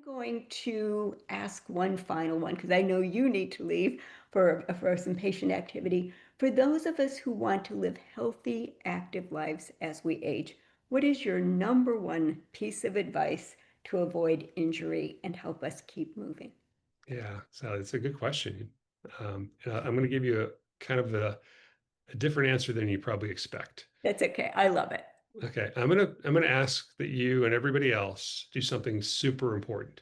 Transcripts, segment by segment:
going to ask one final one because I know you need to leave for some patient activity. For those of us who want to live healthy, active lives as we age, what is your number one piece of advice to avoid injury and help us keep moving? Yeah, so it's a good question. And I'm going to give you a kind of a different answer than you probably expect. That's okay. I love it. Okay, I'm gonna ask that you and everybody else do something super important.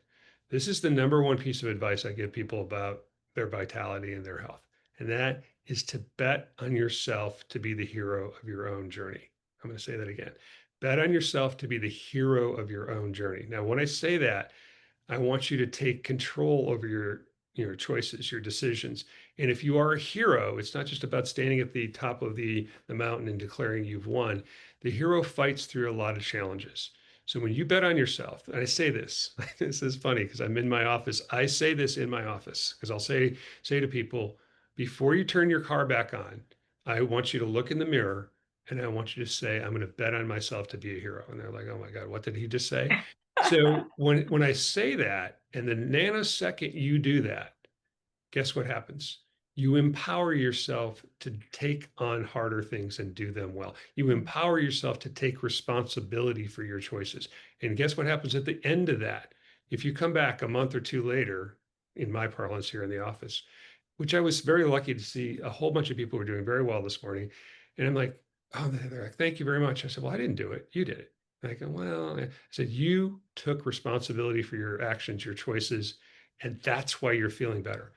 This is the number one piece of advice I give people about their vitality and their health, and that is to bet on yourself to be the hero of your own journey. I'm going to say that again. Bet on yourself to be the hero of your own journey. Now, when I say that, I want you to take control over your choices, your decisions. And if you are a hero, it's not just about standing at the top of the mountain and declaring you've won. The hero fights through a lot of challenges. So when you bet on yourself, and I say this, this is funny because I'm in my office. I say this in my office because I'll say to people, before you turn your car back on, I want you to look in the mirror and I want you to say, I'm going to bet on myself to be a hero. And they're like, oh my God, what did he just say? So when I say that, and the nanosecond you do that, guess what happens? You empower yourself to take on harder things and do them well. You empower yourself to take responsibility for your choices. And guess what happens at the end of that? If you come back a month or two later, in my parlance here in the office, which I was very lucky to see a whole bunch of people were doing very well this morning. And I'm like, oh, they're like, thank you very much. I said, well, I didn't do it. You did it. And I go, well, I said, you took responsibility for your actions, your choices, and that's why you're feeling better.